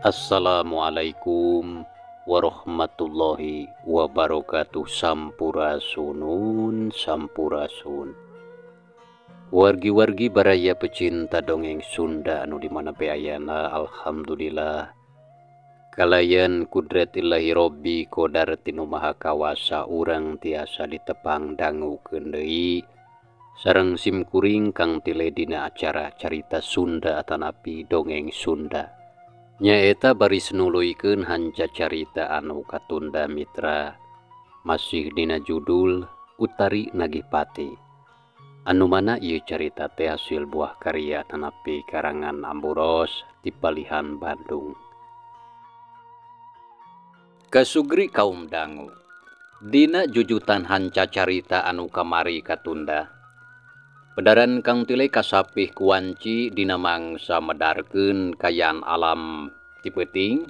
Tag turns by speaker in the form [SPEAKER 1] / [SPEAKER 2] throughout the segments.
[SPEAKER 1] Assalamualaikum warahmatullahi wabarakatuh. Sampurasunun, sampurasun. Wargi-wargi baraya pecinta dongeng Sunda anu dimana beayana, alhamdulillah kalayan kudratillahi robbi qadar tinu maha kawasa urang tiasa ditepang dangu deui sareng simkuring kang tile dina acara carita Sunda atanapi dongeng Sunda. Nyaeta baris nuluykeun hanca carita anu katunda mitra masih dina judul Utari Nagihpati, anu mana ieu carita teh hasil buah karya tanapi karangan Amboros ti Palihan Bandung. Kasugri kaum dangu dina jujutan hanca carita anu kamari katunda, pedaran kang tile kasapih kuanci dina mangsa medarkeun kayaan alam ti peuting.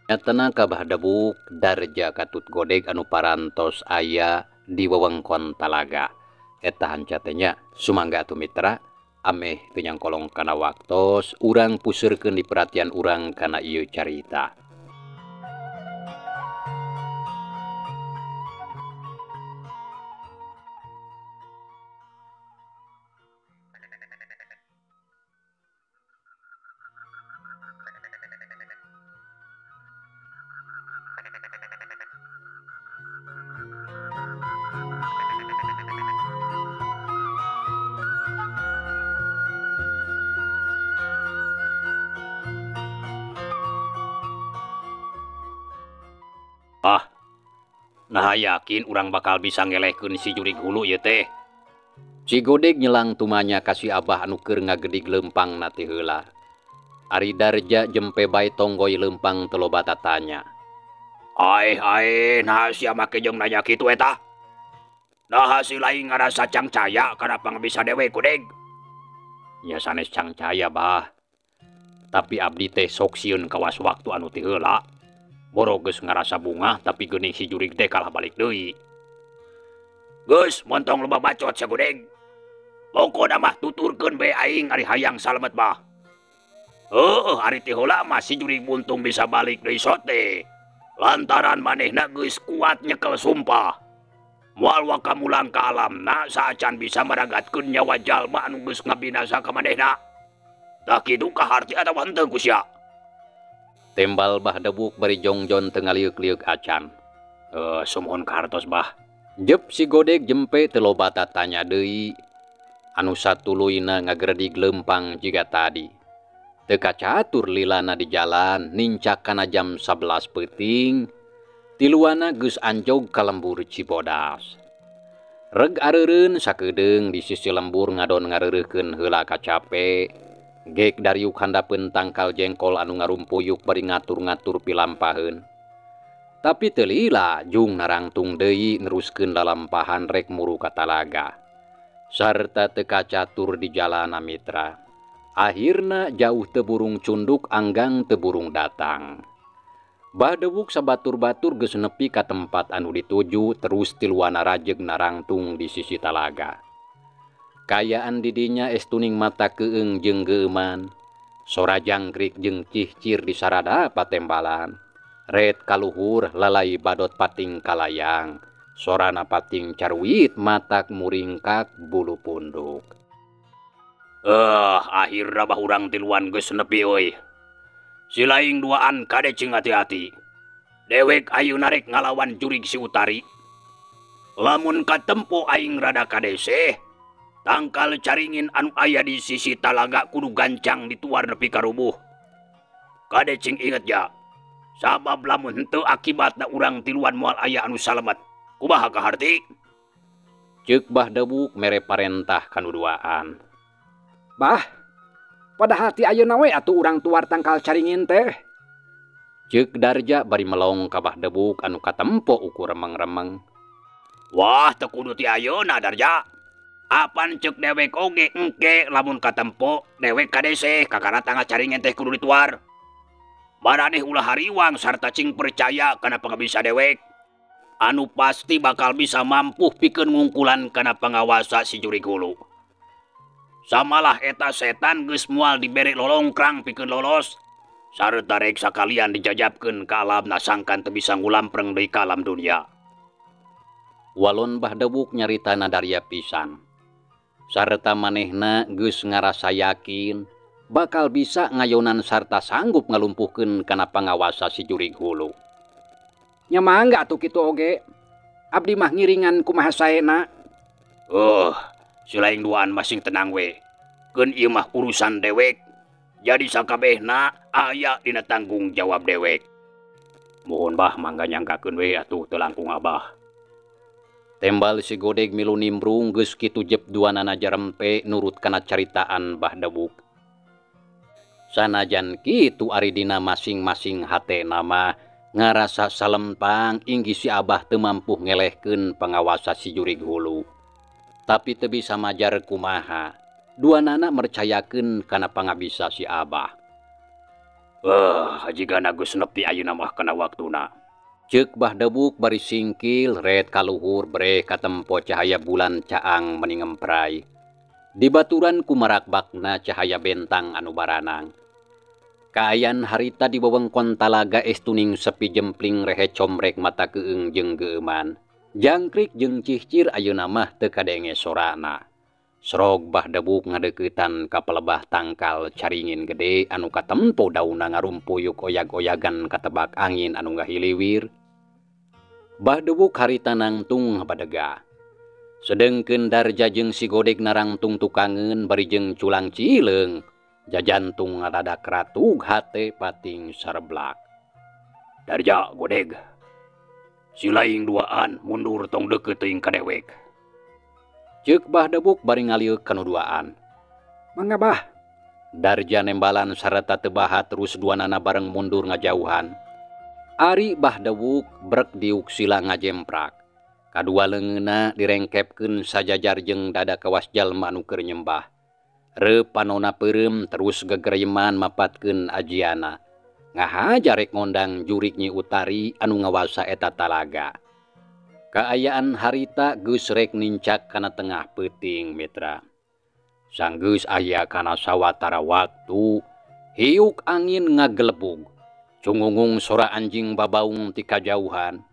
[SPEAKER 1] Nyatana kabah debuk darja katut godeg anu parantos aya di wewengkon talaga. Eta hanca teh nya sumangga atuh mitra, ameh teu nyangkolong kana waktos urang puseurkeun di perhatian urang kana ieu carita. Nah yakin urang bakal bisa ngelehkeun si jurig hulu ieu teh. Si godeg nyelang tumanya ka si abah anu keur ngagedig leumpangna ti heula. Ari darja jempe bae tonggoy leumpang teu loba tatanya. Ae naha sia make jeung nanya kitu eta? Naha si laing ngarasa cangcaya kana pangabisa dewe godeg? Nya sanes cangcaya bah. Tapi abdi teh sok sieun kawas waktu anu ti heula. Boro geus ngarasa bunga tapi geuning si jurig teh kalah balik deui. Geus montong loba bacot sia godeg. Pokona mah tuturkeun bae aing ari hayang salamet bah. Heueuh ari ti heula mah si jurig buntung bisa balik deui sote. Lantaran manehna geus kuat nyekel sumpah. Moal wakamulang ka alamna saacan bisa maragatkeun nyawa jalma anu geus ngabinasa ka manehna. Da kitu kaharti atawa henteu ku sia? Tembal bah debuk bari jongjon teu ngaliuk-liuk acan. Sumuhun kahartos bah. Jep si godeg jempe teu loba tatanya deui. Anu satuluyna ngageredig leumpang jiga tadi. Teu kacatur lilana di jalan nincak kana jam 11 peuting. Tiluana geus anjog ka lembur Cibodas. Reg areureun sakedeung di sisi lembur ngadon ngareureuhkeun heula kacape. Gek dariuk handapeun tangkal jengkol anu ngarumpuyuk bari ngatur-ngatur pilampaheun. Tapi teu lila jung narangtung deui neruskeun lalampahan rek muru ka talaga. Sarta teu kacatur di jalana mitra. Akhirna jauh teu burung cunduk anggang teu burung datang. Badewuk sabatur-batur geus nepi ka tempat anu dituju terus tiluana rajeg narangtung di sisi talaga. Kayaan didinya estuning mata keung jeung geuman. Sora jangkrik jeung cihcir di sarada patembalan. Ret kaluhur lalai badot pating kalayang. Sorana pating carwit matak muringkak bulu punduk. Akhirna bah urang tiluan geus nepi euy. Si laing duaan kade cing hati-hati. Dewek ayeuna rek ngalawan jurig si Utari. Lamun katempo aing rada kadese, tangkal caringin anu aya di sisi talaga kudu gancang dituar nepi ka rubuh. Kade cing inget ya, sabab lamun henteu akibatna urang tiluan moal aya anu salamet. Kumaha kaharti? Ceuk bah debuk mere parentah kanu duaan.
[SPEAKER 2] Bah, padahal ti ayeuna we atuh urang tuar tangkal caringin teh.
[SPEAKER 1] Ceuk darja bari melong ka bah debuk anu katempo ukur remeng-remeng.
[SPEAKER 3] Wah, teu kudu ti ayeuna darja. Apan ceuk dewek oge engke lamun katempo dewek kadese kakana tanggal caringin teh kudu dituar. Maraneh ulah hariwang sarta cing percaya kana pangabisa dewek. Anu pasti bakal bisa mampu pikeun ngungkulan kana pangawasa si jurig hulu. Samalah eta setan geus moal dibere lolongkrang pikeun lolos. sarta rek sakalian dijajabkeun ka alam nasangkan teu bisa ngulampreng deui ka alam dunia.
[SPEAKER 1] Walon Bahdewuk nyaritana Darya pisan. Sarta manehna geus ngarasa yakin bakal bisa ngayonan sarta sanggup ngalumpuhkeun kana pangawasa si Jurig Hulu.
[SPEAKER 2] Nya mangga atuh kitu oge. Abdi mah ngiringan kumaha saena.
[SPEAKER 3] Silaing duaan masing tenang we. Keun ieu mah urusan dewek. Jadi sakabehna aya dina tanggung jawab dewek.
[SPEAKER 1] Mohon bah mangga nyangkakeun we atuh teu langkung Abah. Tembal si Godeg milu nimbrung geus kitu jep duanana jarempe nurut kana caritaan Bahdewuk. Sanajan kitu ari dina masing-masing hatena mah ngarasa salempang inggi si Abah teu mampu ngelehkeun pangawasa si Jurig Hulu. Tapi teu bisa majar kumaha. Duanana mercayakeun kana pangabisa si Abah.
[SPEAKER 3] Jigana geus nepi ayeuna mah kana waktuna.
[SPEAKER 1] Ceuk Bahdewuk bari singkil ret kaluhur breh katempo cahaya bulan caang meni ngemprai. Dibaturan ku merakbakna cahaya bentang anu baranang. Kaayan harita di wewengkon talaga estuning sepi jempling rehe comrek mata keung jeung geuman. Jangkrik jeung cihcir ayeuna mah teu kadenge sorana. Srog Bahdewuk ngadeuketan ka pelebah tangkal caringin gede anu katempo daunna ngarumpuyuk oyag-oyagan katebak angin anu ngahiliwir. Bahdewuk harita nangtung badega. Sedengkeun Darja jeung si Godeg narangtung tukangeun bari jeung culang cileung. Jajantung ngadadak ratug hate pating sareblak.
[SPEAKER 3] Darja, Godeg. Silaing duaan mundur tong deukeut teuing ka dewek.
[SPEAKER 1] Ceuk Bahdewuk bari ngaliuk kanu duaan.
[SPEAKER 2] Mangga bah.
[SPEAKER 1] Darja nembalan sareta teu baha terus duanana bareng mundur ngajauhan. Ari Bahdewuk brek diuk sila ngajemprak. Kadua leungeunna direngkepkeun sajajar jeung dada kawas jalma anu keur nyembah. Repanona peureum terus gegereyeman mapatkeun ajiana. Ngahaja rek ngondang Jurig Nyi Utari anu ngawasa eta talaga. Kaayaan harita geus rek nincak kana tengah peuting mitra. Sanggeus aya kana sawatara waktu hiuk angin ngagelebug. Cungungung sora anjing babaung ti kajauhan.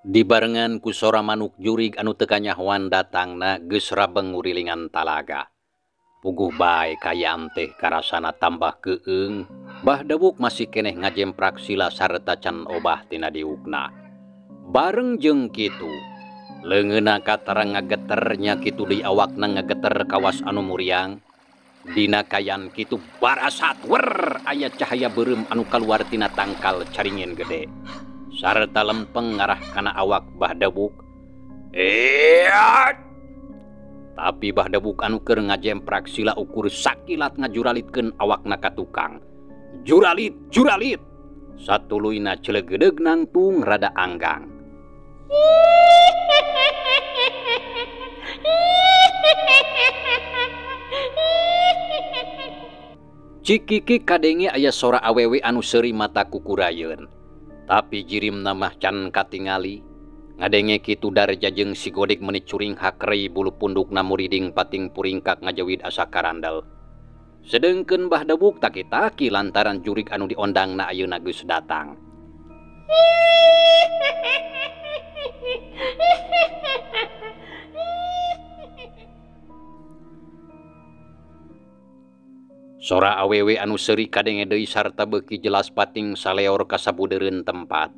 [SPEAKER 1] Dibarengan ku sora manuk jurig anu teu kanyahoan datangna geus rabeng ngurilingan talaga. Puguh bae kayaan teh karasana tambah keung. Bahdewuk masih keneh ngajemprak sila sarta can obah tina diukna. Bareng jeung kitu, leungeunna katarang ngageternya kitu di awakna ngageter kawas anu muriang. Dina kayan kitu barasat wer aya cahaya beureum anu kaluar tina tangkal caringin gede. Sarta lempeng ngarah kana awak Bahdewuk. Tapi Bahdewuk anu keur ngajemprak sila ukur sakilat ngajuralitkeun awakna ka tukang. Juralit, juralit! Satuluyna celegedeg nangtung rada anggang. Cikiki kadenge aya sora awewe anu seuri mata kukurayeun. Tapi jirimna mah can katingali. Ngadenge kitu Darja jeung si Godeg meuni curing hakrei bulu pundukna muriding pating puringkak ngajawid asa karandel. Sedengkeun Bahdewuk taki-taki lantaran Jurig anu diondangna ayeuna geus datang. Sora awewe anu seuri kadenge deui sarta beuki jelas pating saleor ka sabudeureun tempat.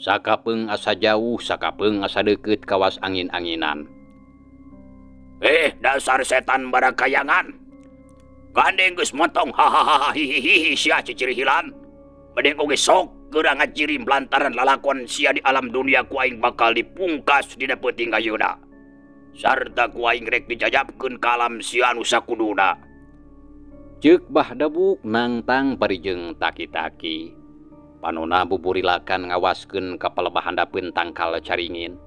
[SPEAKER 1] Sakapeung asa jauh, sakapeung asa deukeut kawas angin-anginan.
[SPEAKER 3] Dasar setan barakayangan. Gandeng geus motong hahaha hihihi sia cicirihilan. Badeng oge sok geurang ngajirim lantaran lalakon sia di alam dunia ku aing bakal dipungkas dina peuting ayeuna. Sarta ku aing rek dijajabkeun ka alam sia anu sakuduna.
[SPEAKER 1] Ceuk Bahdewuk nangtang parijeng taki-taki. Panona buburilakan ngawaskeun ka palebah handapeun tangkal caringin.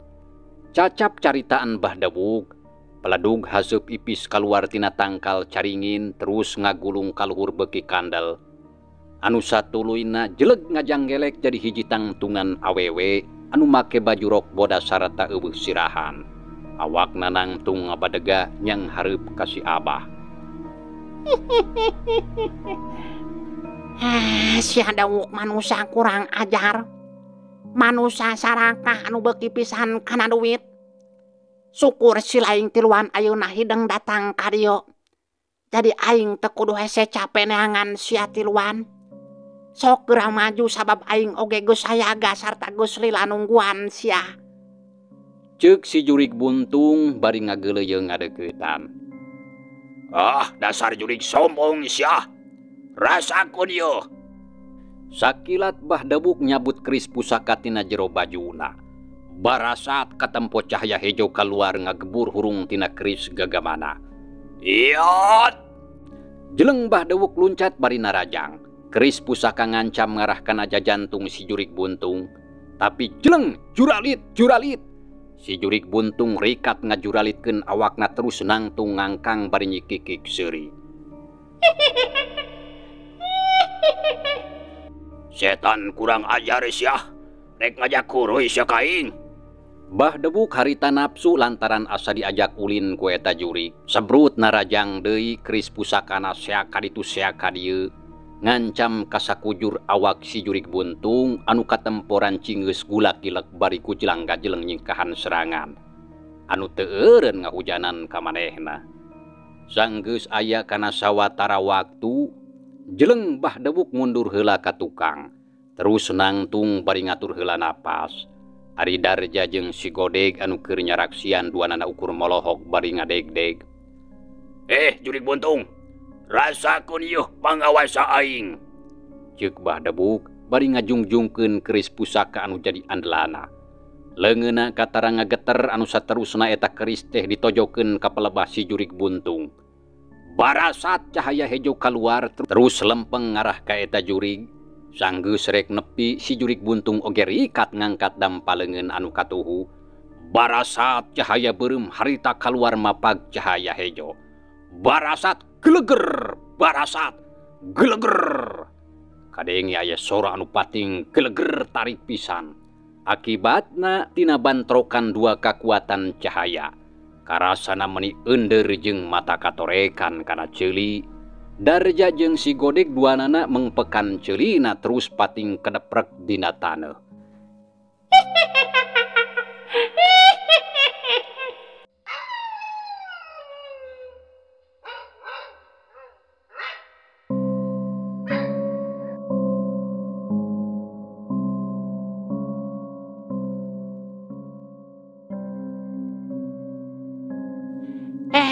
[SPEAKER 1] Cacap caritaan Bahdewuk, peledug haseup ipis kaluar tina tangkal caringin terus ngagulung kaluhur beuki kandel. Anu satuluyna jeleg ngajanggelek jadi hiji tangtungan awewe anu make baju rok bodas sarta eueuh sirahan. Awakna nangtung ngabadega nyang hareup ka si Abah.
[SPEAKER 4] Sia dawuk manusia kurang ajar. Manusia sarakah anu beuki pisan kana duit. Syukur si laing tiluan ayeuna hideng datang ka dieu. Jadi aing teu kudu hese capek neangan sia tiluan. Sok geura maju sabab aing oge geus sayaga sarta geus lila nungguan sia.
[SPEAKER 1] Ceuk si jurig buntung bari ngageuleuyeung ngadeuketan.
[SPEAKER 3] Ah, dasar jurig sombong sia. Rasakeun ieu.
[SPEAKER 1] Sakilat Bahdabuk nyabut keris pusaka tina jero bajuna. Barasat katempo cahaya hejo keluar ngagebur hurung tina keris gagamana.
[SPEAKER 3] Iot!
[SPEAKER 1] Jeleng Bahdabuk luncat bari narajang. Keris pusaka ngancam ngarah kana jantung si jurig buntung. Tapi jeleng juralit. Si jurig buntung rikat ngajuralitkeun awakna terus nangtung ngangkang bari nyikikik seuri.
[SPEAKER 3] Setan kurang ajar sia. Rek ngajak kuruy sia kaing.
[SPEAKER 1] Bahdabuk harita nafsu lantaran asa diajak ulin ku eta jurig. Sebrut narajang deui keris pusakana seaka ditu seaka dieu. Ngancam kasakujur awak si jurig buntung anu katemporan cingeus gulak-gilek bari ku jelangga-jeleng nyingkahan serangan. Anu teu eureun ngahujanan ka manehna. Sanggeus aya kana sawatara waktu, jeleng Bahdabuk mundur heula ka tukang. Terus nangtung bari ngatur heula napas. Ari Darja jeung si Godeg anu keur nyaraksian duanana ukur molohok bari ngadeg-deg.
[SPEAKER 3] Jurig buntung, rasakeun ieu pangawasa aing.
[SPEAKER 1] Ceuk Bahdabuk bari ngajungjungkeun keris pusaka anu jadi andelana. Leungeunna katara ngageter anu saterusna eta keris teh ditojokeun ka pelebah si jurig buntung. Barasat cahaya hejo keluar terus lempeng ngarah ka eta jurig. Sanggeus rek nepi si jurig buntung oge rikat ngangkat dampaleungeun anu katuhu. Barasat cahaya beureum harita keluar mapag cahaya hejo. Barasat geleger, barasat geleger. Kadenge aya sora anu pating geleger tarik pisan. Akibatna tina bantrokan dua kakuatan cahaya. Karasana meni ender jeung mata katorekan kana ceuli. Darja jeung si Godeg duanana mengpekan ceulina terus pating kedeprek dina taneuh.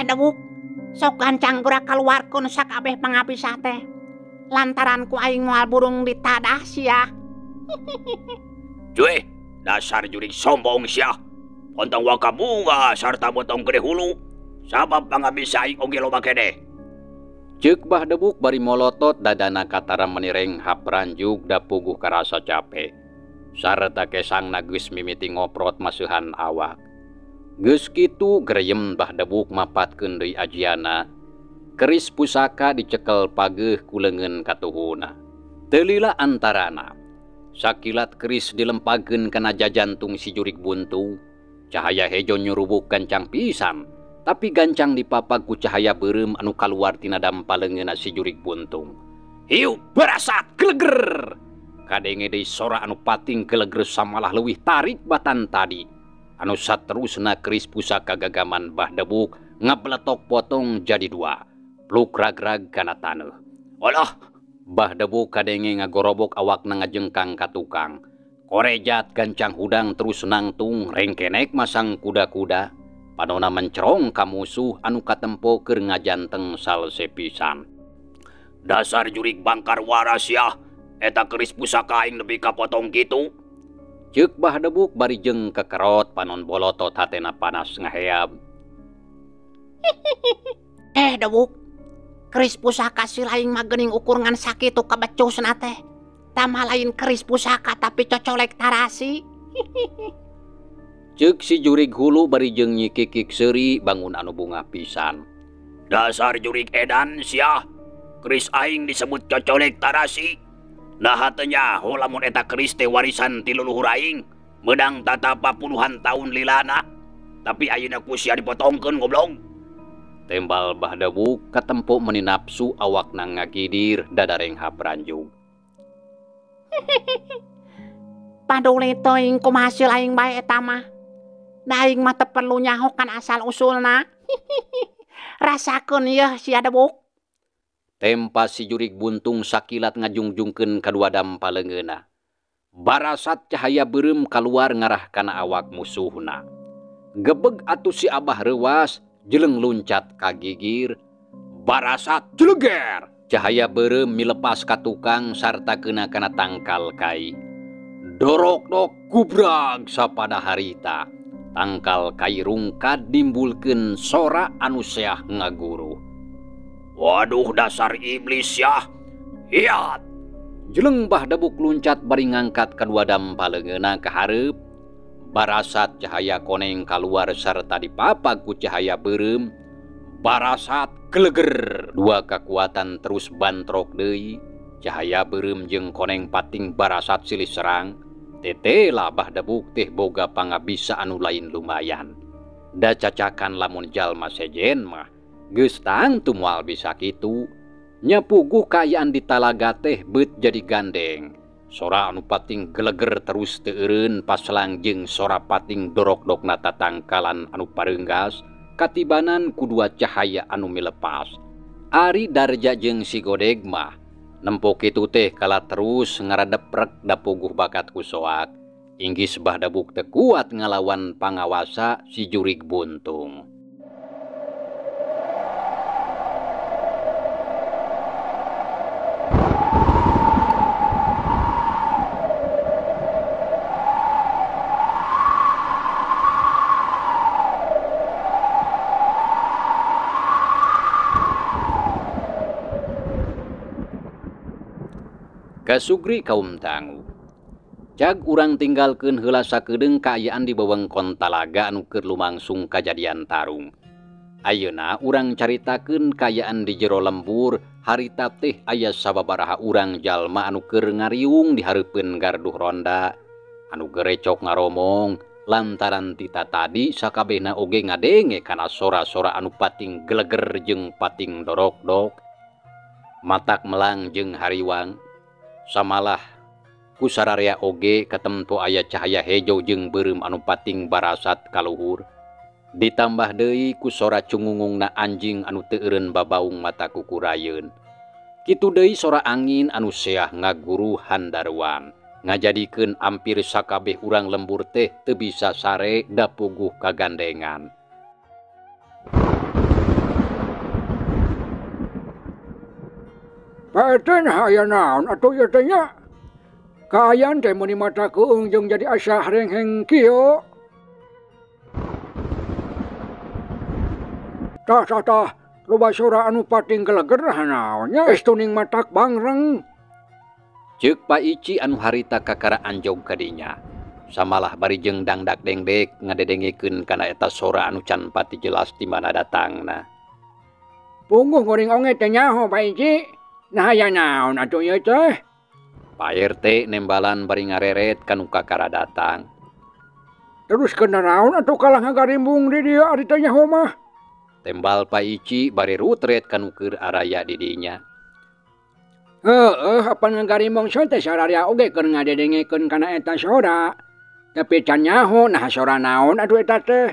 [SPEAKER 4] Dawuk, sok gancang geura kaluarkeun sakabeh pangapisah teh. Lantaran ku aing moal burung ditadah sia.
[SPEAKER 3] Cuy, dasar jurig sombong sia. Pontong wakabunga sarta botong gede hulu. Sabab pangabisa aing oge loba keneh.
[SPEAKER 1] Ceuk Bahdabuk bari molotot dadana katara menireng hapranjuk da puguh karasa capek. Sarta kesangna geus mimiti ngoprot maseuhan awak. Geus kitu greyem Bahdabuk mapatkeun deui ajiana. Keris pusaka dicekel pageuh ku leungeun katuhuna. Teu lila antarana. Sakilat keris dilempagkeun kana jajantung si jurig buntung. Cahaya hejo nyurubuk gancang pisan, tapi gancang dipapag ku cahaya beureum anu kaluar tina dampaleungeunna si jurig buntung. Hiu barasat geleger. Kadenge deui sora anu pating geleger samalah leuwih tarik batan tadi. Anu saterusna keris pusaka gagaman Bahdabuk ngabletok potong jadi dua. Pluk ragrag kana taneuh.
[SPEAKER 3] Olah,
[SPEAKER 1] Bahdabuk kadenge ngagorobok awakna ngajengkang ka tukang. Korejat gancang hudang terus nangtung rengkenek masang kuda-kuda. Panona mencerong ka musuh anu katempo keur ngajanteng salse pisan.
[SPEAKER 3] dasar jurig bangkar waras ya. Eta keris pusaka aing nepi ka potong kitu.
[SPEAKER 1] Ceuk Bahdabuk bari jeung kekerot panon bolotot hatena panas ngaheab.
[SPEAKER 4] Dawuk, keris pusaka si lain mah geuning ukur ngan sakitu kabecusna teh. Tamah lain keris pusaka tapi cocolek tarasi.
[SPEAKER 1] Ceuk si jurig hulu bari jeung nyikikik seuri bangun anu bunga pisan.
[SPEAKER 3] Dasar jurig edan sia. Keris aing disebut cocolek tarasi. Nah hatenya lamun eta keris teh warisan ti leluhur aing. Medang tatapa puluhan tahun lilana. Tapi ayeuna ku sia dipotongkeun goblok.
[SPEAKER 1] Tembal Bahdabuk katempo meuni nafsu awakna ngagidir dadareng habranjung.
[SPEAKER 4] Paduli teuing kumaha si laing bae eta mah. Da aing mah teu perlu nyahokan asal usulna. Rasakeun yeuh si Adabuk.
[SPEAKER 1] Tempa si Jurig Buntung sakilat ngajungjungkeun kadua dampaleungeunna. Barasat cahaya beureum kaluar ngarah kana awak musuhna. Gebeg atuh si Abah reuwas, jeleng luncat ka gigir. Barasat jeleger. Cahaya beureum milepas ka tukang sarta keuna kana tangkal kai. Dorok-dok gubrag sapada harita. Tangkal kai rungkad nimbulkeun sora anu seah ngaguru.
[SPEAKER 3] Waduh dasar iblis ya. Hiat.
[SPEAKER 1] Jeleng Bahdabuk luncat bari ngangkat kadua dampaleungeunna ka hareup. Barasat cahaya koneng kaluar sarta dipapag ku cahaya beureum. Barasat geleger. Dua kekuatan terus bantrok deui. Cahaya beureum jeung koneng pating barasat silih serang. Tetela Bahdabuk teh boga pangabisa anu lain lumayan. Da cacakan lamun jalma sejen mah geus tangtu moal bisa kitu. Nya puguh kaayaan di talaga teh beut jadi gandeng. Sora anu pating geleger terus teu eureun paselang jeung sora pating dorok-dokna tatangkalan anu pareunggas katibanan ku dua cahaya anu milepas. Ari Darja jeung si Godeg mah nempo kitu teh kala terus ngaradeprek da puguh bakat ku soak. Inggis Bahdabuk teu kuat ngalawan pangawasa si Jurig Buntung. Kasugri kaum tanggu. Cag urang tinggalkeun heula sakedeung kaayaan di wewengkon Talaga anu keur lumangsung kajadian tarung. Ayeuna urang caritakeun kaayaan di jero lembur harita teh aya sababaraha urang jalma anu keur ngariung di hareupeun garduh ronda anu gerecok ngaromong lantaran tita tadi sakabehna oge ngadenge kana sora-sora anu pating geleger jeung pating dorok-dok. Matak melang jeung hariwang samalah ku sararea oge katempo aya cahaya hejo jeung beureum anu pating barasat kaluhur. Ditambah deui ku sora cungungungna anjing anu teu eureun babaung mata kukurayeun. Kitu deui sora angin anu seah ngaguru handaruan. Ngajadikeun ampir sakabeh urang lembur teh teu bisa sare da puguh kagandengan.
[SPEAKER 2] Paten aya naon atuh ieu teh nya? Kaayaan teh mun di mata keung jeung jadi asa harengheng kieu. Tah, loba sora anu pating geleger naonnya estuning matak bangreng.
[SPEAKER 1] Ceuk Pak Ici anu harita kakara anjog kadinya. Samalah bari jeung dangdak dengdek ngadedengekeun kana eta sora anu can pati jelas di mana datangna.
[SPEAKER 2] Pungguh ngoring onge teh nyaho Pak Ici. Nah aya naon atuh ieu teh?
[SPEAKER 1] Pak RT nembalan bari ngareret kanu kakara datang.
[SPEAKER 2] Terus kena naon atuh kalah ngagarimbung di dieu ari teh nyaho mah?
[SPEAKER 1] Tembal Pak Ici bari rutret kanu keur araya di dinya.
[SPEAKER 2] Apa ngagarimbung teh sararea oge keur ngadedengekeun kana eta sora. Tapi can nyaho nah sora naon atuh eta teh?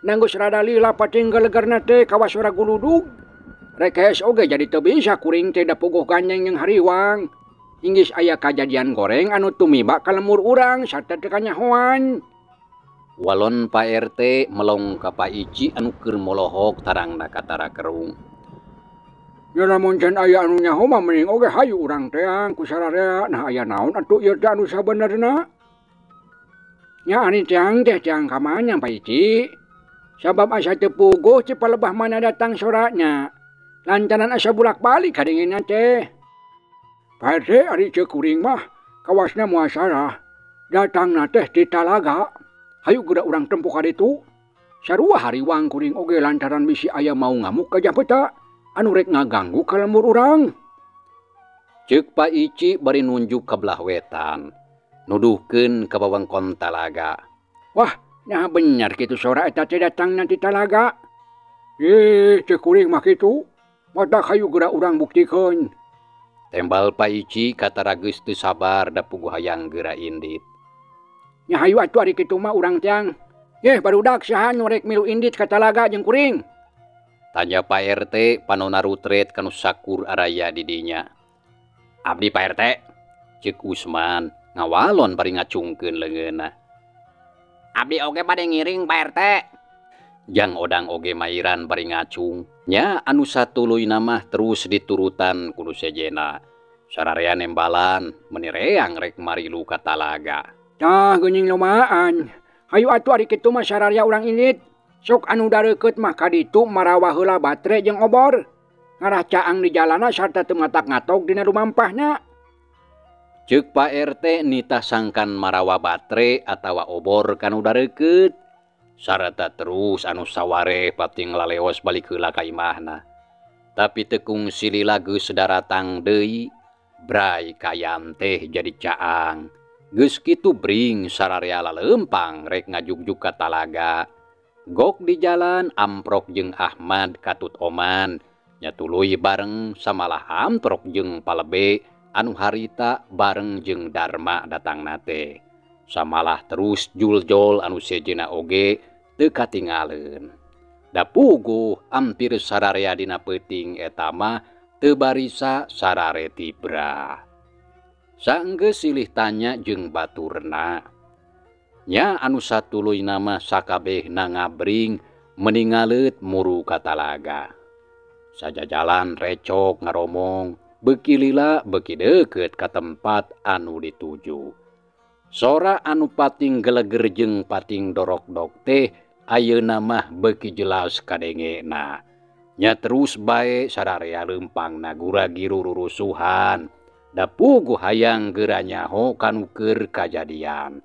[SPEAKER 2] Nanggus rada lila pating gelegerna teh kawas sora guludug. Rekes oge jadi teu bisa kuring teh da puguh gandeng jeung hariwang. Inggis aya kajadian goreng anu tumiba ka lemur urang sarta teu kanyahoan.
[SPEAKER 1] Walon Pak RT melong ka Pak Ici anu keur molohok tarangna katara kerung.
[SPEAKER 2] Ya lamun can aya anu nyaho mah mending oge hayu urang teh ku sararea. Nah aya naon atuh ieu teh anu sabenerna? Nya ari teh tiang ka mana Pak Ici? Sabab asa teu puguh ci palebah mana datang soranya. Lantaran asa bulak-balik kadengeunna teh. Pak RT ari ceuk kuring mah kawasna moal sarah. Datangna teh di Talaga. Hayu geura urang tempo ka ditu. Sarua hariwang kuring oge lantaran bisi aya mau ngamuk ka Japeta anu rek ngaganggu ka lembur urang.
[SPEAKER 1] Ceuk Pak Ici bari nunjuk ka belah wetan. Nuduhkeun ka wewengkon Talaga.
[SPEAKER 2] Wah, nah bener kitu sora eta teh datangna di Talaga. Cek kuring mah kitu. Mata kayu gerak urang buktikeun.
[SPEAKER 1] Tembal Paici kata rageus teu sabar da puguh hayang geura indit.
[SPEAKER 2] Nya hayu atuh ari kitu mah urang tiang. Barudak saha nu rek milu indit ka talaga jeung kuring.
[SPEAKER 1] Tanya Pak RT panonna rutret kanu sakur araya di dinya.
[SPEAKER 3] Abdi Pak RT.
[SPEAKER 1] Ceuk Usman ngawalon bari ngacungkeun leungeunna.
[SPEAKER 3] Abdi oge bade ngiring Pak RT.
[SPEAKER 1] Jang odang oge mairan bari ngacung. Nya anu satuluyna mah terus diturutan kudu sejena. Sararea nembalan menireang rek marilu ka talaga.
[SPEAKER 2] Tah geuning lomaan. Hayu atuh ari kitu mah sararea urang indit. Sok anu dareukeut mah ka ditu marawah heula batre jeung obor. Ngarah caang di jalana sarta teu ngatak-ngatok dina lumampahna.
[SPEAKER 1] Ceuk Pak RT nitah sangkan marawah batre atawa obor kanu dareukeut. Sarata terus anu saware pating laleos balik heula ka imahna. Tapi tekung silila geus daratang deui, bray kayan teh jadi caang. Geus kitu bring sararea laleumpang rek ngajugjug ka talaga. Gok di jalan Amprok jeung Ahmad katut oman, nya tuluy bareng samalah Amprok jeung Palebe anu harita bareng jeung Darma datangna teh. Samalah terus Juljol anu sejena oge teu katingaleun. Da puguh hampir sararea dina peuting eta mah teu barisa sarare tibra. Saenggeus silih tanya jeung baturna. Nya anu satuluyna mah sakabehna ngabring meningaleut muru ka talaga. Sajajalan recok ngaromong beuki lila beuki deukeut ka tempat anu dituju. Sora anu pating geleger jeung pating dorok-dok teh ayeuna mah beuki jelas kadengena. Nya terus bae sararea leumpangna gura-giru rurusuhan. Da puguh hayang geura nyaho kanu keur kajadian.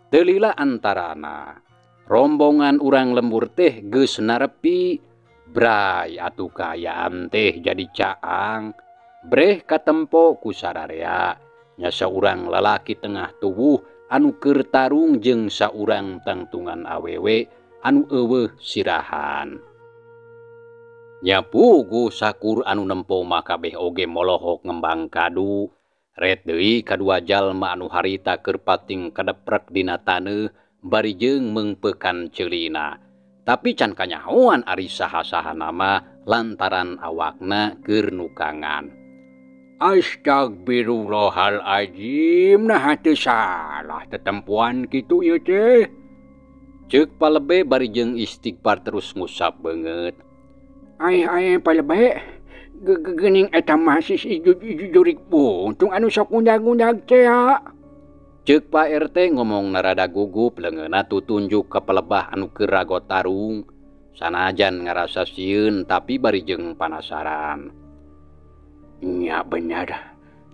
[SPEAKER 1] Teu lila antarana rombongan urang lembur teh geus narepi. Bray atuh kaayaan teh jadi caang. Breh katempo ku sararea. Nya saurang lalaki tengah tubuh anu keur tarung jeung saurang tangtungan awewe anu eueuh sirahan. Nya puguh sakur anu nempo mah kabeh oge molohok ngembang kadu. Ret deui kadua jalma anu harita keur pating kadeprek dina taneuh bari jeung meungpeukan ceulina. Tapi can kanyahoan ari saha-sahana mah lantaran awakna keur nukangan.
[SPEAKER 2] Astagfirullahaladzim, nah teu salah tetempuan kitu ieu teh.
[SPEAKER 1] Ceuk Palebe bari jeung istighfar terus ngusap beungeut.
[SPEAKER 2] Ai Palebe, geuning eta mah si jurik buntung anu sok ngundag-ngundag teh.
[SPEAKER 1] Ceuk Pak RT ngomong narada gugup leungeunna tutunjuk ka pelebah anu keur rago tarung. Sanajan ngarasa sieun tapi bari jeung panasaran.
[SPEAKER 2] Nya bener,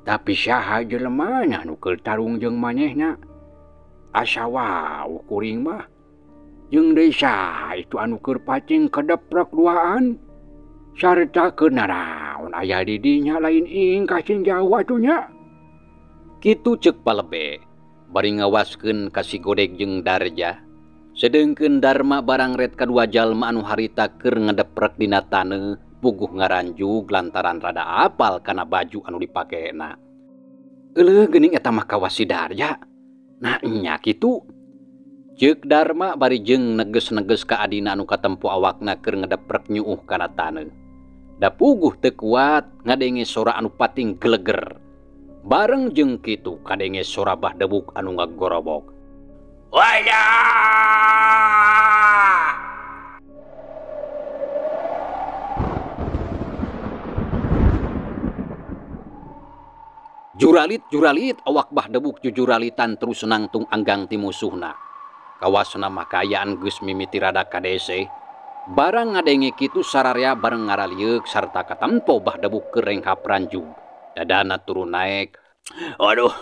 [SPEAKER 2] tapi saha jelemana anu keur tarung jeung manehna? Asa wau kuring mah. Jeung deui saha itu anu keur pacing kadeprek duaan? Sarta keur naraon aya di dinya lain ingkah sing jauh atunya?
[SPEAKER 1] Kitu ceuk Palebe bari ngawaskeun ka si Godeg jeung Darja. Sedengkeun Darma barang ret kadua jalma anu harita keur ngadeprek dina taneuh puguh ngaranjug lantaran rada apal kana baju anu dipakena. Euleuh geuning eta mah kawas si Darja. Nah nya kitu. Ceuk Darma bari jeung neges-neges ka adina anu katempo awakna keur ngadeprek nyuuh kana taneuh. Da puguh teu kuat ngadenge sora anu pating geleger. Bareng jeung kitu kadenge sora bah debuk anu ngagorobok.
[SPEAKER 3] Wayah!
[SPEAKER 1] Juralit awak bah debuk jujuralitan terus nangtung anggang ti musuhna. Kawasna mah kaayaan geus mimiti rada kadese. Barang ngadenge kitu sararea bareng ngaralieuk sarta katempo bah debuk keur renghap ranjug. Dadana turun naek.
[SPEAKER 3] Aduh,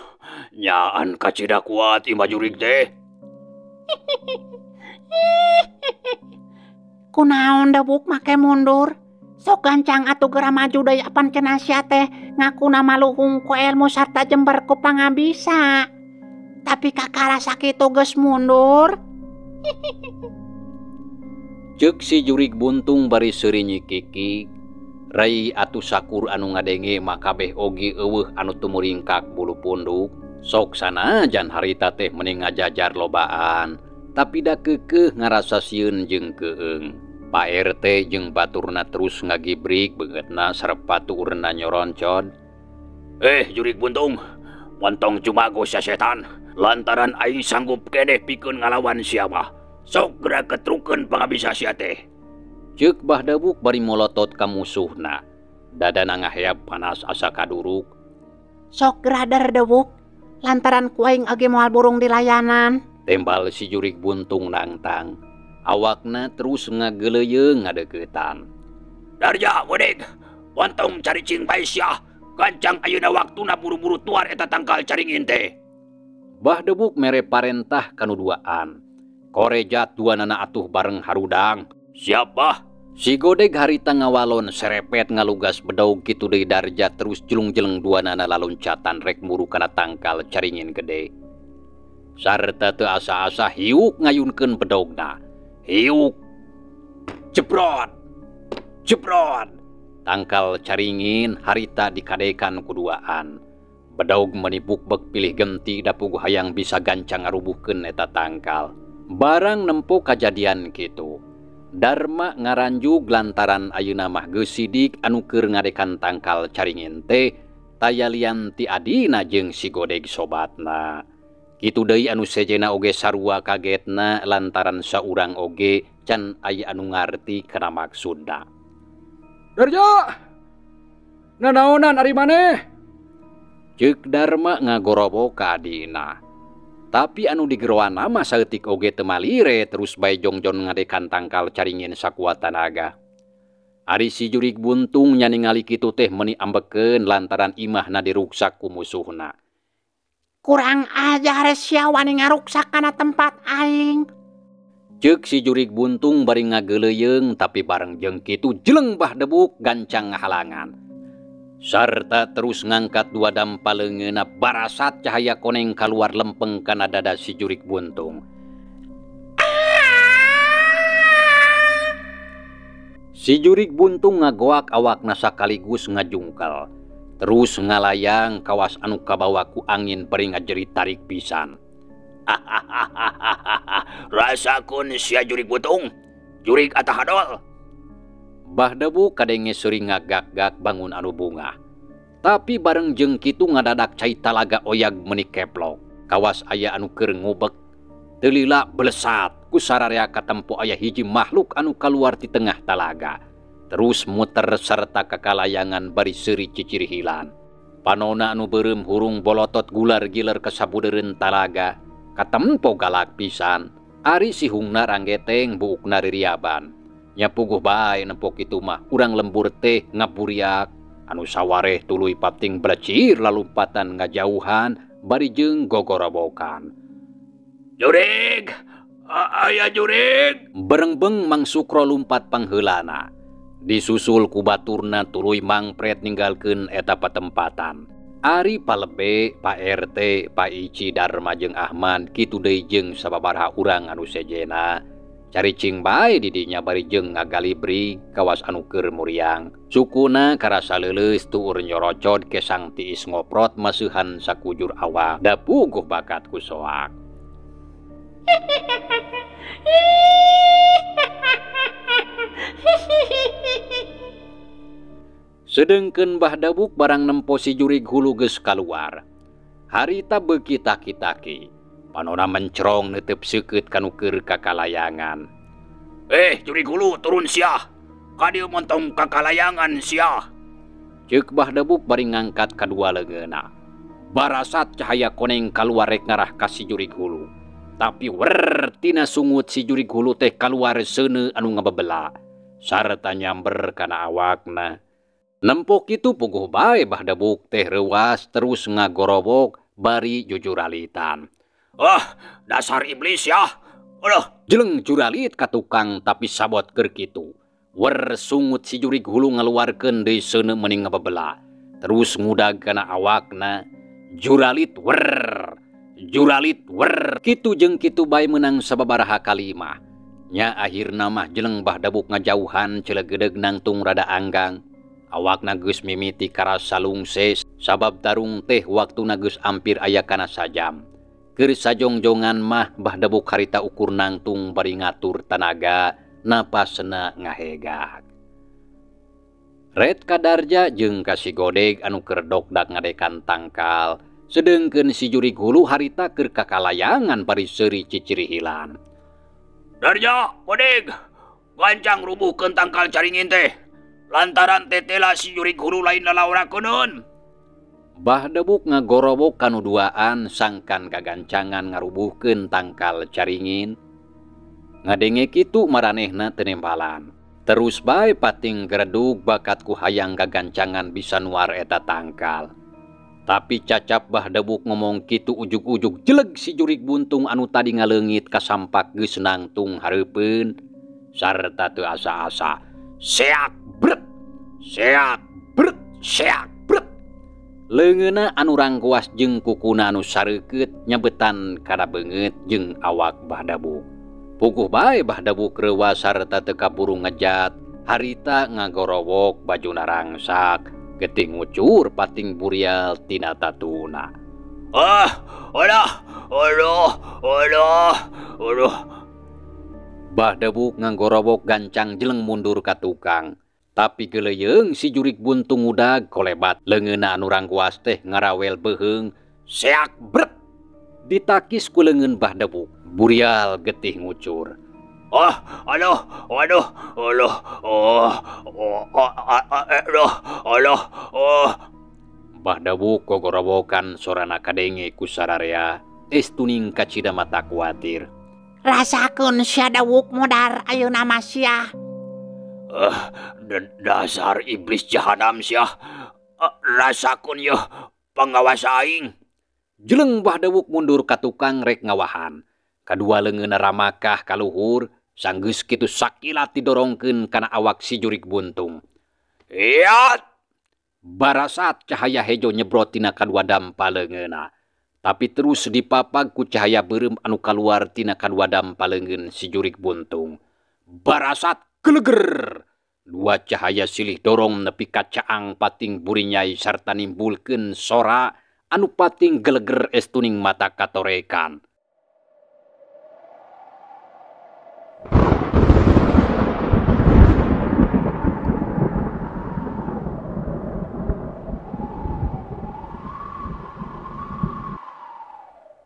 [SPEAKER 3] nyaan kacida kuat imah jurig teh.
[SPEAKER 4] Kunaon debuk make mundur? Sok gancang atuh geura maju deui apan cenah sia teh ngakuna maluhung ku ilmu sarta jember ku pangabisa. Tapi kakara sakitu geus mundur.
[SPEAKER 1] Ceuk si jurig buntung bari seuri nyikiki, rai atuh sakur anu ngadenge makabeh oge eueuh anu tumuringkak bulu punduk. Sok sanajan harita teh mending ngajajar lobaan, tapi da keukeuh ngarasa sieun jeung keung. Pak RT jeung baturna terus ngagibrik beungeutna sarep baturna nyoroncod.
[SPEAKER 3] Jurig buntung, pontong cumago sia setan, lantaran aing sanggup keneh pikeun ngalawan sia mah. Sok gerak ketrukeun pangabisa sia teh.
[SPEAKER 1] Ceuk Bahdabuk bari molotot ka musuhna. Dadana ngaheap panas asa kaduruk.
[SPEAKER 4] Sok gradar Dewuk, lantaran ku aing age moal burung di layanan.
[SPEAKER 1] Tembal si jurig buntung nangtang. Awakna terus ngageleyeung ngadeuketan.
[SPEAKER 3] Darja, Godeg, pontong cari cing bae sia. Gancang ayeuna waktuna buru-buru tuar eta tangkal caringin teh.
[SPEAKER 1] Bahdabuk mere parentah kanuduaan. Korejat duanana atuh bareng harudang.
[SPEAKER 3] Siapa?
[SPEAKER 1] Si Godeg harita ngawalon serepet ngalugas bedaug kitu deui Darja terus jelung-jeleng duanana laloncatan rek muru kana tangkal caringin gede. Sarta teu asa-asa hiuk ngayunkeun bedaugna. Hiuk, jebrot, jebrot. Tangkal caringin harita dikadekan kuduaan. Bedaug menibuk-bek pilih genti dapugu hayang bisa gancang ngarubuhkeun eta tangkal. Barang nempo kajadian kitu. Darma ngaranjug lantaran ayeuna mah geus sidik anu keur ngadekan tangkal caringin teh tayalian ti adina jeung si Godeg sobatna. Kitu deui anu sejena oge sarua kagetna lantaran saurang oge can aya anu ngarti kana maksudna.
[SPEAKER 2] Darja, nanaonan ari maneh?
[SPEAKER 1] Ceuk Darma ngagorobo ka adina. Tapi anu digeroana mah saeutik oge teu malire terus bae jongjon ngadekan tangkal caringin sakuat tanaga. Ari si jurig buntung nya ningali kitu teh meuni ambekeun lantaran imahna diruksak ku musuhna.
[SPEAKER 4] Kurang ajar sia wani ngaruksak kana tempat aing.
[SPEAKER 1] Ceuk si jurig buntung bari ngageleyeung tapi bareng jeung kitu jeleng Bahdabuk gancang ngahalangan. Sarta terus ngangkat dua dampaleungeunna barasat cahaya koneng kaluar lempeng kana dada si jurig buntung. Si jurig buntung ngagoak awakna sakaligus ngajungkel. Terus ngalayang kawas anu kabawa ku angin bari ngajerit tarik pisan.
[SPEAKER 3] Rasakeun sia jurig buntung, jurig atah hadol.
[SPEAKER 1] Bahdabuk kadenge seuring ngagak-gak bangun anu bunga. Tapi bareng jeung kitu ngadadak cai talaga oyag meuni keplok. Kawas aya anu keur ngubek. Teu lila belesat ku sararea katempo aya hiji makhluk anu kaluar ti tengah talaga. Terus muter serta kakalayangan bari seuri ciciri hilan. Panona anu beureum hurung bolotot gular-giler ka sabudeureun talaga. Katempo galak pisan. Ari si hungna ranggeteng buukna ririaban. Nya puguh bae nempo kitu mah urang lembur teh ngaburiak. Anu sawareh tuluy papting belecir lalumpatan ngajauhan bari jeung gogorobokan.
[SPEAKER 3] Jurig, aya jurig.
[SPEAKER 1] Berengbeng Mang Sukro lumpat pangheulana. Disusul ku baturna tuluy mangpret ninggalkeun eta patempatan. Ari palebe, Pak RT, Pak Ici, Darma jeung Ahmad kitu deui jeung sababaraha urang anu sejena. Caricing bae di dinya bari jeung ngagalibri kawas anu keur muriang. Sukuna karasa leuleus tuur nyorocod kesang tiis ngoprot maseuhan sakujur awak. Da puguh bakat ku soak. Sedengkeun Bahdabuk barang nempo si jurig hulu geus kaluar. Harita beuki taki-taki. Panona mencrong neuteup seukeut kanu keur kakalayangan.
[SPEAKER 3] Jurig hulu turun sia. Kadieu montong kakalayangan sia.
[SPEAKER 1] Ceuk Bahdabuk bari ngangkat kadua leungeunna. Barasat cahaya koneng kaluar rek ngarah ka si jurig hulu. Tapi wer tina sungut si jurig hulu teh kaluar seuneu anu ngabebela. Sarta nyamber kana awakna. Nempo kitu puguh bae Bahdabuk teh reuwas terus ngagorobok bari jujuralitan.
[SPEAKER 3] Dasar iblis ya.
[SPEAKER 1] Jeleng juralit ka tukang tapi sabot keur kitu. Wer sungut si jurig hulu ngaluarkeun deui seuneu meuni ngabebela. Terus ngudag kana awakna. Juralit wer. Juralit wer. Kitu jeung kitu bae meunang sababaraha kalimah. Nya akhirna mah jeleng Bahdabuk ngajauhan celegedeg nangtung rada anggang. Awakna geus mimiti karas salungse sabab tarung teh waktuna geus ampir aya kana sajam. Keur sajongjongan mah Bahdabuk harita ukur nangtung bari ngatur tanaga napasna ngahegak. Red Kadarja jeung ka si Godeg anu keur dokdak ngadekan tangkal, sedengkeun si Jurig Hulu harita keur kakalayangan bari seuri cicirihilan.
[SPEAKER 3] Darja, Godeg, gancang rubuhkeun tangkal caringin teh. Lantaran tetela si Jurig Hulu lain lalaurakeun.
[SPEAKER 1] Bahdabuk ngagorobok kanu duaan sangkan gagancangan ngarubuhkeun tangkal caringin. Ngadenge kitu maranehna teu nempalan. Terus bae pating geredug bakat ku hayang gagancangan bisa nuar eta tangkal. Tapi cacap Bahdabuk ngomong kitu ujug-ujug jeleg si Jurig Buntung anu tadi ngaleungit kasampak geus nangtung hareupeun sarta teu asa-asa.
[SPEAKER 3] Seak bret, seak bret, seak bret.
[SPEAKER 1] Leungeunna anu rangkuas jeung kukuna anu sareukeut nyabetan kana beungeut jeung awak Bahdabuk. Puguh bae Bahdabuk reuwa sarta teu kaburu ngejat, harita ngagorowok bajuna rangsak, getih ngucur pating burial tina tatuna.
[SPEAKER 3] Aduh.
[SPEAKER 1] Bahdabuk ngagorowok gancang jeleng mundur ka tukang. Tapi geleuyeung si Jurig Buntung udag kolebat leungeunna anu rangkuas teh ngarawel beuheung.
[SPEAKER 3] Seak bret.
[SPEAKER 1] Ditakis ku leungeun Bahdabuk, burial getih ngucur. Bahdabuk gogorowokan sorana kadenge ku sararea, estuning kacida mata kuatir.
[SPEAKER 4] Rasakeun sia Dawuk modar ayeuna mah sia.
[SPEAKER 3] Dasar iblis jahanam sia. Rasakeun yeuh pangawas aing.
[SPEAKER 1] Jeleng Bahdabuk mundur ka tukang rek ngawahan. Kadua leungeunna ramakah ka luhur, sanggeus kitu sakilat didorongkeun kana awak si Jurig Buntung.
[SPEAKER 3] Iat!
[SPEAKER 1] Barasat cahaya hejo nyebrot tina kadua dampal leungeunna. Tapi terus dipapag ku cahaya beureum anu kaluar tina kadua dampal leungeun si Jurig Buntung. Barasat geleger. Dua cahaya silih dorong nepi ka caang pating burinyai sarta nimbulkeun sora anu pating geleger estuning mata katorekan.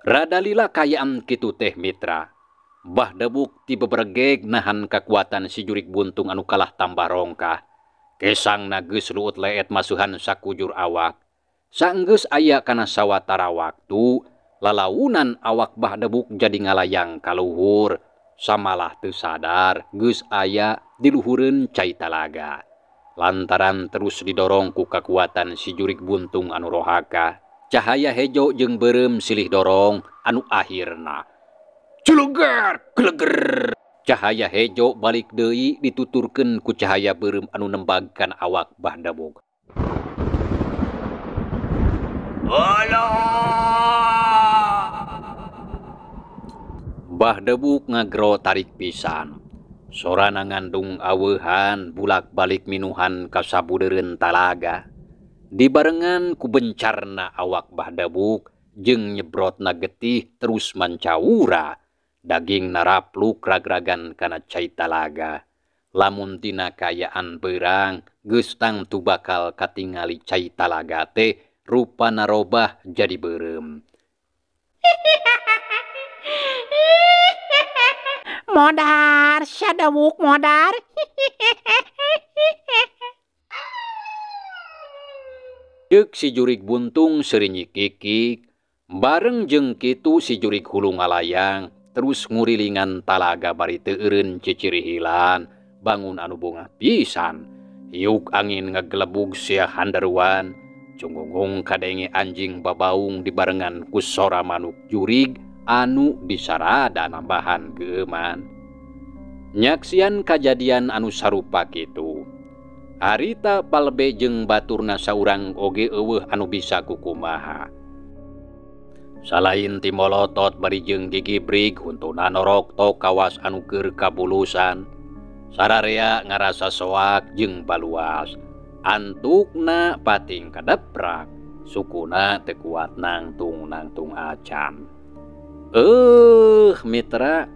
[SPEAKER 1] Rada lila kayaan kitu teh mitra. Bahdabuk ti bebergeg nahan kekuatan si Jurig Buntung anu kalah tambah rongkah. Kesangna geus luut leet masuhan sakujur awak. Sanggeus aya kana sawatara waktu, lalaunan awak Bahdabuk jadi ngalayang ka luhur. Samalah teu sadar geus aya di luhureun cai talaga. Lantaran terus didorong ku kekuatan si Jurig Buntung anu rohaka. Cahaya hejo jeung beureum silih dorong anu akhirna Celeger, geleger. Cahaya hejo balik deui dituturkeun ku cahaya beureum anu nembagkan awak Bahdabuk. Bahdabuk ngagro tarik pisan. Sorana ngandung aweuhan bulak-balik minuhan ka sabudeureun talaga. Dibarengan ku bencarna awak Bahdabuk jeung nyebrotna getih terus mancaura. Daging narapluk ragragan kana cai talaga. Lamun tina kayaan beurang geus tangtu bakal katingali cai talaga teh rupana robah jadi beureum.
[SPEAKER 4] Modar sia Dawuk modar.
[SPEAKER 1] Ceuk si Jurig Buntung seurinyi kikik, bareng jeung kitu si Jurig Hulu ngalayang, terus ngurilingan talaga bari teu eureun cicirihilan, bangun anu bongah pisan. Hiuk angin ngagelebug sia handaruan, cunggungung kadenge anjing babaung dibarengan ku sora manuk jurig anu disarada nambahan geuman. Nyaksian kajadian anu sarupa kitu. Harita palebe jeung baturna saurang oge eueuh anu bisa kukumaha. Salain ti molotot barijeng gigibrig huntuna norok to kawas anu keur kabulusan. Sararea ngarasa soak jeung baluas. Antukna pating kadeprak. Sukuna teu kuat nangtung acan. Mitra,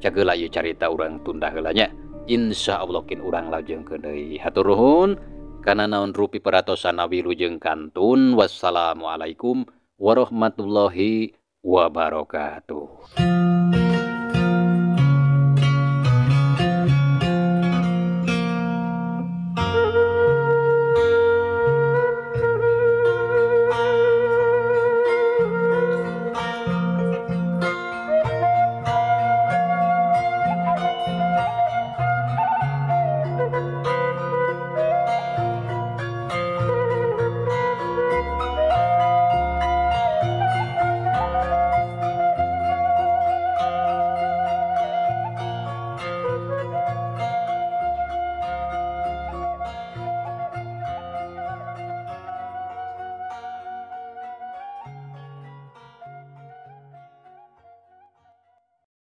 [SPEAKER 1] cageula ieu carita urang tunda heula nya. Insyaallah kin urang lajengkeun deui. Hatur nuhun kana naon rupi peratosan wilujeng kantun. Wassalamualaikum warahmatullahi wabarakatuh.